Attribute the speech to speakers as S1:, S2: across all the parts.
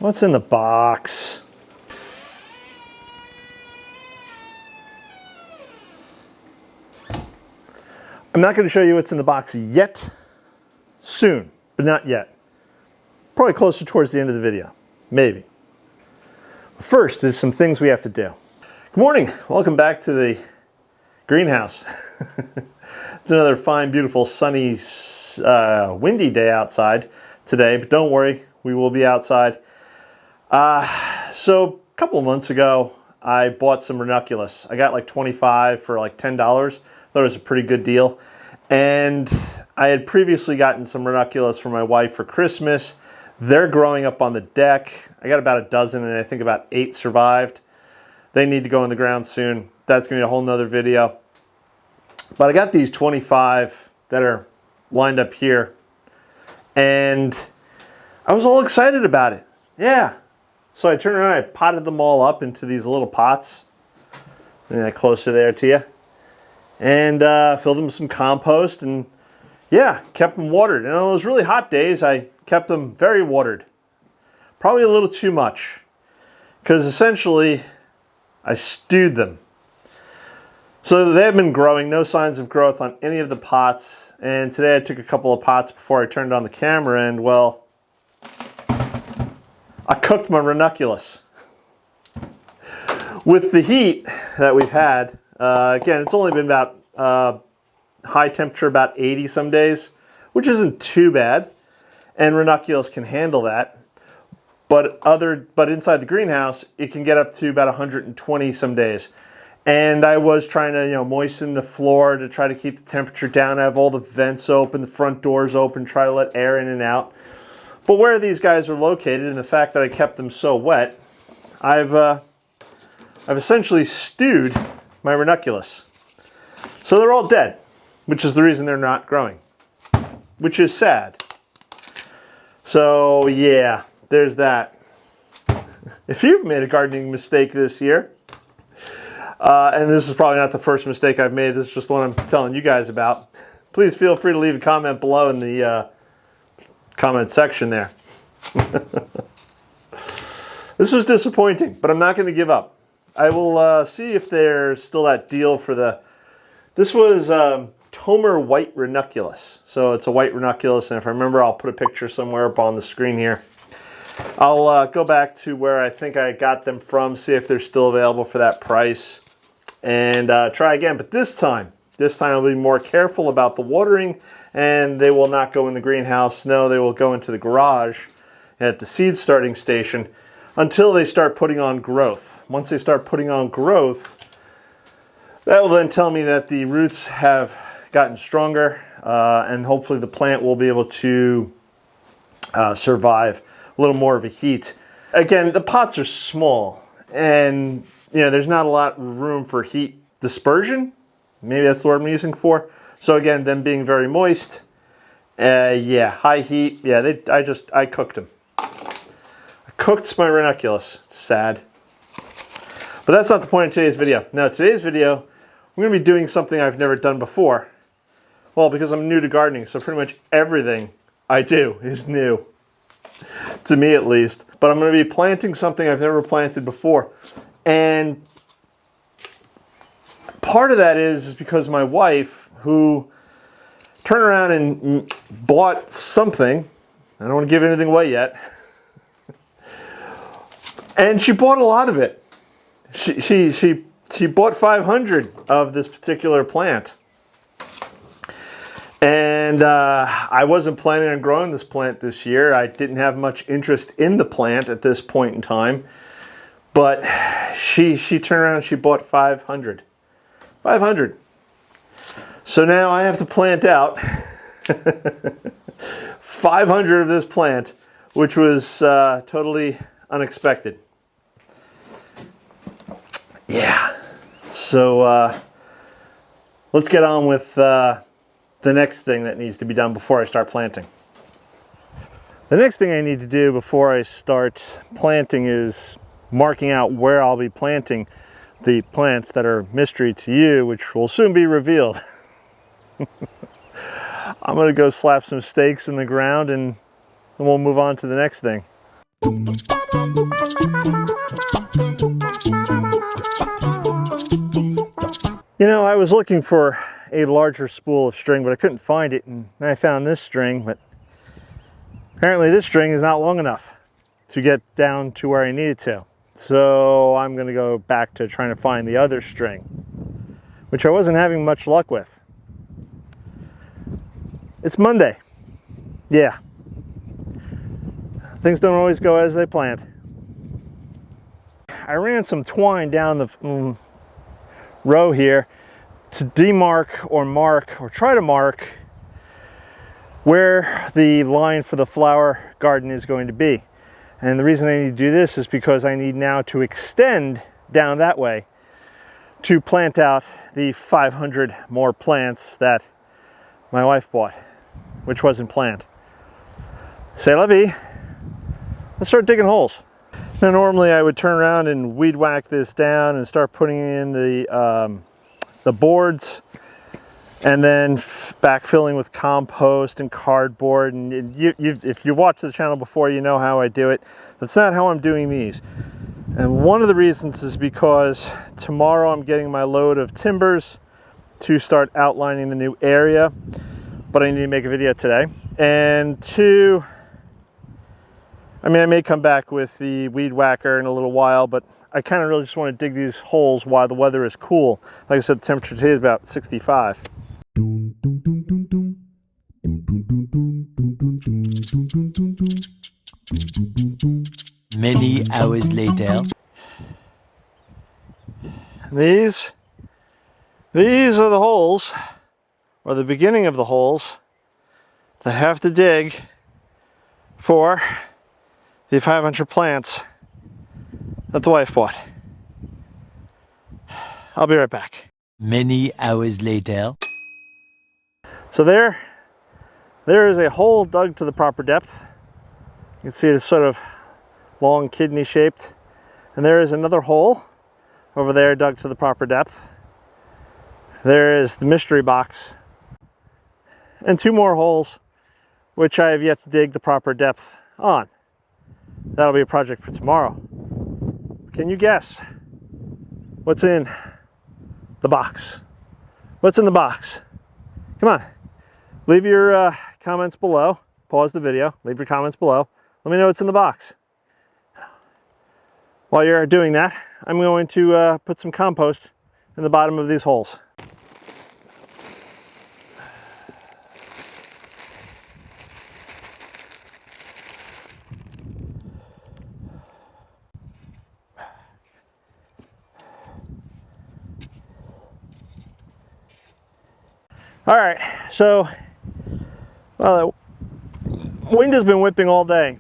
S1: What's in the box? I'm not going to show you what's in the box yet. Soon, but not yet. Probably closer towards the end of the video. Maybe. First, there's some things we have to do. Good morning. Welcome back to the greenhouse. It's another fine, beautiful, sunny, windy day outside today, but don't worry, we will be outside. So a couple of months ago, I bought some ranunculus. I got like 25 for like $10. Thought it was a pretty good deal. And I had previously gotten some ranunculus for my wife for Christmas. They're growing up on the deck. I got about a dozen and I think about 8 survived. They need to go in the ground soon. That's going to be a whole nother video. But I got these 25 that are lined up here. And I was all excited about it. Yeah. So I turned around, I potted them all up into these little pots. Bring that closer there to you. And filled them with some compost and yeah, kept them watered. And on those really hot days, I kept them very watered. Probably a little too much. Because essentially, I stewed them. So they've been growing, no signs of growth on any of the pots. And today I took a couple of pots before I turned on the camera and well, I cooked my ranunculus. With the heat that we've had, again, it's only been about high temperature, about 80 some days, which isn't too bad. And ranunculus can handle that. But inside the greenhouse, it can get up to about 120 some days. And I was trying to, moisten the floor to try to keep the temperature down. I have all the vents open, the front doors open, try to let air in and out. But where these guys are located and the fact that I kept them so wet, I've essentially stewed my ranunculus. So they're all dead, which is the reason they're not growing, which is sad. So yeah, there's that. If you've made a gardening mistake this year, and this is probably not the first mistake I've made, this is just one I'm telling you guys about, please feel free to leave a comment below in the comment section there. This was disappointing, but I'm not going to give up. I will see if there's still that deal for the... This was Tomer White Ranunculus. So it's a white ranunculus, and if I remember, I'll put a picture somewhere up on the screen here. I'll go back to where I think I got them from, see if they're still available for that price, and try again. But this time I'll be more careful about the watering, and they will not go in the greenhouse. No, they will go into the garage at the seed starting station until they start putting on growth. Once they start putting on growth, that will then tell me that the roots have gotten stronger, and hopefully the plant will be able to survive a little more of a heat. Again, the pots are small, and there's not a lot of room for heat dispersion. Maybe that's the word I'm using for. So again, them being very moist, yeah, high heat. Yeah, I cooked them. I cooked my ranunculus. It's sad. But that's not the point of today's video. Now, today's video, I'm going to be doing something I've never done before. Well, because I'm new to gardening, so pretty much everything I do is new. To me, at least. But I'm going to be planting something I've never planted before. And part of that is because my wife, who turned around and bought something, I don't want to give anything away yet, and she bought a lot of it. She bought 500 of this particular plant. And I wasn't planning on growing this plant this year. I didn't have much interest in the plant at this point in time. But she turned around and she bought 500. 500. So now I have to plant out 500 of this plant, which was totally unexpected. Yeah. So let's get on with the next thing that needs to be done before I start planting. The next thing I need to do before I start planting is marking out where I'll be planting the plants that are mystery to you, which will soon be revealed. I'm going to go slap some stakes in the ground and we'll move on to the next thing. You know, I was looking for a larger spool of string, but I couldn't find it, and I found this string, but apparently this string is not long enough to get down to where I need it to. So I'm going to go back to trying to find the other string, which I wasn't having much luck with. It's Monday. Yeah. Things don't always go as they planned. I ran some twine down the row here to demark or mark, or try to mark, where the line for the flower garden is going to be. And the reason I need to do this is because I need now to extend down that way to plant out the 500 more plants that my wife bought, which wasn't planned. C'est la vie. Let's start digging holes. Now normally I would turn around and weed whack this down and start putting in the boards, and then backfilling with compost and cardboard. And if you've watched the channel before, you know how I do it. That's not how I'm doing these. And one of the reasons is because tomorrow I'm getting my load of timbers to start outlining the new area, but I need to make a video today. And two, I mean, I may come back with the weed whacker in a little while, but I kind of really just want to dig these holes while the weather is cool. Like I said, the temperature today is about 65.
S2: Many hours later.
S1: These are the holes, or the beginning of the holes, that I have to dig for the 500 plants that the wife bought. I'll be right back.
S2: Many hours later.
S1: So there is a hole dug to the proper depth. You can see it's sort of long kidney shaped. And there is another hole over there dug to the proper depth. There is the mystery box. And two more holes, which I have yet to dig the proper depth on. That'll be a project for tomorrow. Can you guess what's in the box? What's in the box? Come on. Leave your comments below. Pause the video. Leave your comments below. Let me know what's in the box. While you're doing that, I'm going to put some compost in the bottom of these holes. All right, so, well, the wind has been whipping all day.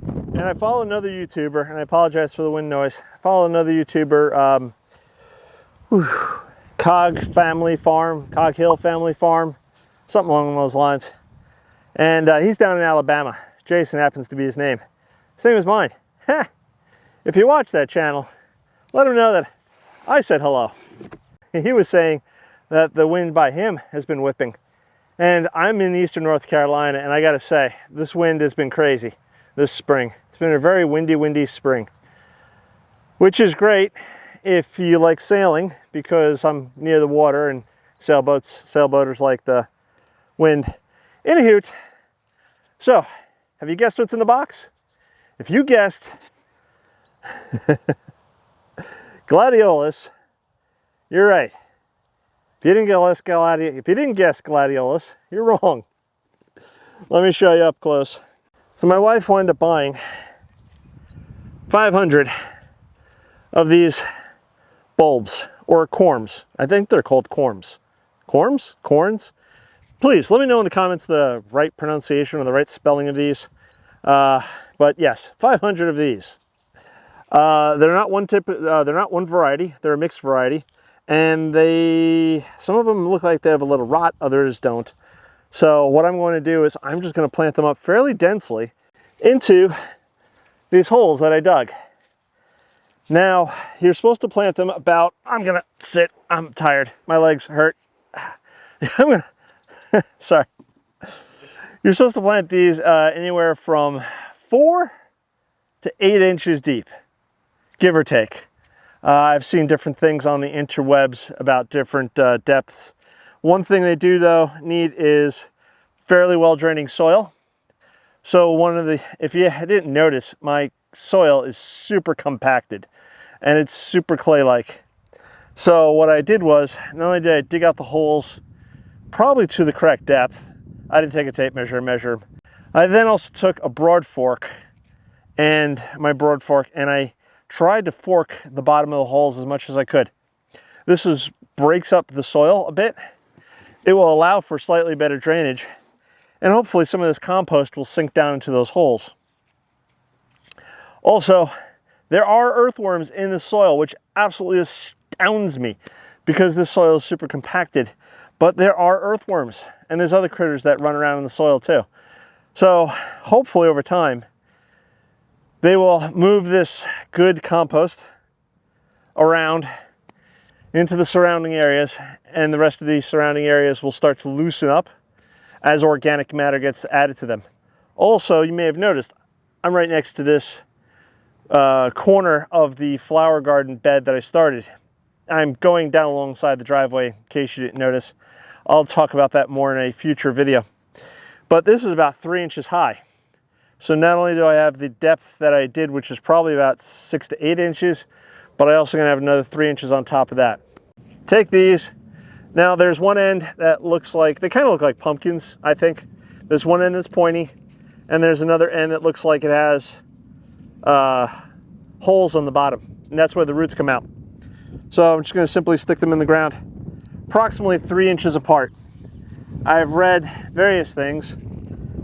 S1: And I follow another YouTuber, and I apologize for the wind noise. I follow another YouTuber, Cog Hill Family Farm, something along those lines. And he's down in Alabama. Jason happens to be his name. Same as mine. If you watch that channel, let him know that I said hello. He was saying that the wind by him has been whipping. And I'm in eastern North Carolina, and I gotta say, this wind has been crazy this spring. It's been a very windy spring, which is great if you like sailing, because I'm near the water and sailboaters like the wind in a hoot. So, have you guessed what's in the box? If you guessed gladiolus, you're right. If you didn't guess gladiolus, you're wrong. Let me show you up close. So my wife wound up buying 500 of these bulbs, or corms. I think they're called corms. Corms? Corns? Please let me know in the comments the right pronunciation or the right spelling of these. But yes, 500 of these. They're not one variety. They're a mixed variety. And some of them look like they have a little rot, others don't. So what I'm going to do is I'm just going to plant them up fairly densely into these holes that I dug. Now, you're supposed to plant them about, I'm going to sit, I'm tired, my legs hurt. Sorry. You're supposed to plant these anywhere from 4 to 8 inches deep, give or take. I've seen different things on the interwebs about different depths. One thing they do though need is fairly well draining soil. So if you didn't notice, my soil is super compacted and it's super clay-like. So what I did was, not only did I dig out the holes probably to the correct depth, I didn't take a tape measure and measure. I then also took a broad fork and I tried to fork the bottom of the holes as much as I could. This breaks up the soil a bit. It will allow for slightly better drainage, and hopefully some of this compost will sink down into those holes. Also, there are earthworms in the soil, which absolutely astounds me because this soil is super compacted. But there are earthworms, and there's other critters that run around in the soil too. So hopefully over time, they will move this good compost around into the surrounding areas, and the rest of these surrounding areas will start to loosen up as organic matter gets added to them. Also, you may have noticed, I'm right next to this corner of the flower garden bed that I started. I'm going down alongside the driveway in case you didn't notice. I'll talk about that more in a future video. But this is about 3 inches high. So not only do I have the depth that I did, which is probably about 6 to 8 inches, but I also gonna have another 3 inches on top of that. Take these. Now there's one end that looks like, they kind of look like pumpkins, I think. There's one end that's pointy, and there's another end that looks like it has holes on the bottom, and that's where the roots come out. So I'm just going to simply stick them in the ground, approximately 3 inches apart. I've read various things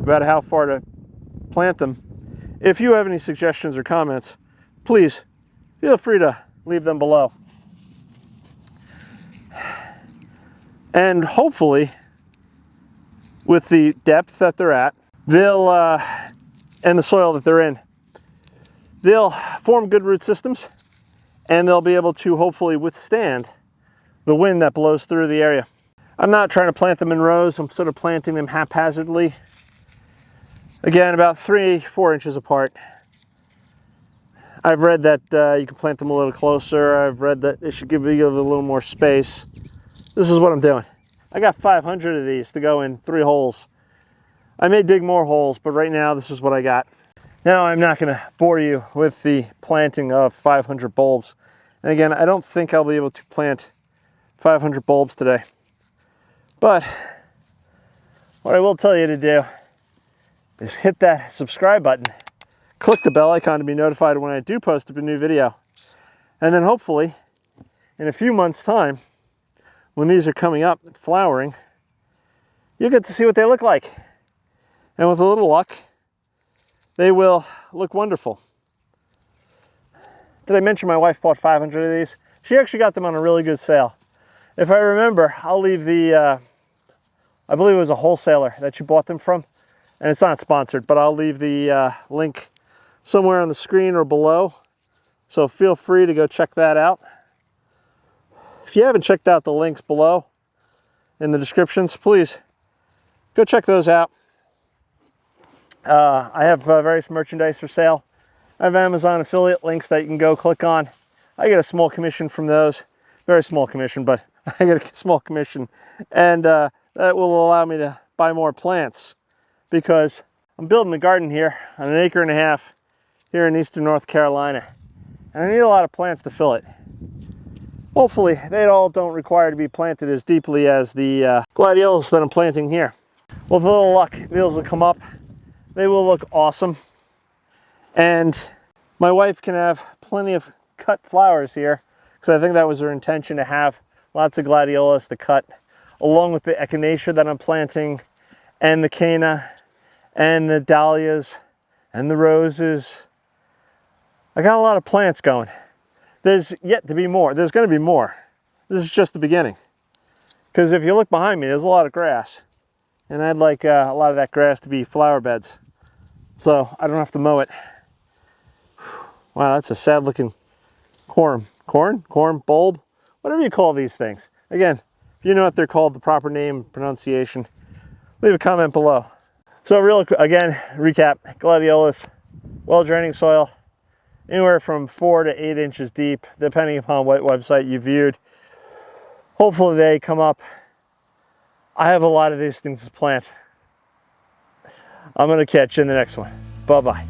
S1: about how far to plant them. If you have any suggestions or comments, please feel free to leave them below. And hopefully, with the depth that they're at, and the soil that they're in, they'll form good root systems, and they'll be able to hopefully withstand the wind that blows through the area. I'm not trying to plant them in rows. I'm sort of planting them haphazardly. Again, about 3-4 inches apart. I've read that you can plant them a little closer. I've read that it should give you a little more space. This is what I'm doing. I got 500 of these to go in 3 holes. I may dig more holes, but right now this is what I got. Now I'm not going to bore you with the planting of 500 bulbs. And again, I don't think I'll be able to plant 500 bulbs today. But what I will tell you to do is hit that subscribe button, click the bell icon to be notified when I do post a new video. And then hopefully in a few months' time, when these are coming up and flowering, you'll get to see what they look like. And with a little luck, they will look wonderful. Did I mention my wife bought 500 of these? She actually got them on a really good sale. If I remember, I'll leave the, I believe it was a wholesaler that she bought them from. And it's not sponsored, but I'll leave the link somewhere on the screen or below. So feel free to go check that out. If you haven't checked out the links below in the descriptions, please go check those out. I have various merchandise for sale. I have Amazon affiliate links that you can go click on. I get a small commission from those. Very small commission, but I get a small commission. And that will allow me to buy more plants because I'm building a garden here on 1.5 acres here in eastern North Carolina. And I need a lot of plants to fill it. Hopefully, they all don't require to be planted as deeply as the gladiolus that I'm planting here. With a little luck, these will come up. They will look awesome. And my wife can have plenty of cut flowers here because I think that was her intention, to have lots of gladiolus to cut, along with the echinacea that I'm planting, and the canna, and the dahlias, and the roses. I got a lot of plants going. There's yet to be more. There's going to be more. This is just the beginning. Because if you look behind me, there's a lot of grass. And I'd like a lot of that grass to be flower beds. So I don't have to mow it. Wow, that's a sad looking corn bulb, whatever you call these things. Again, if you know what they're called, the proper name, pronunciation, leave a comment below. So again, recap, gladiolus, well draining soil, anywhere from 4 to 8 inches deep, depending upon what website you viewed. Hopefully they come up. I have a lot of these things to plant. I'm going to catch you in the next one. Bye-bye.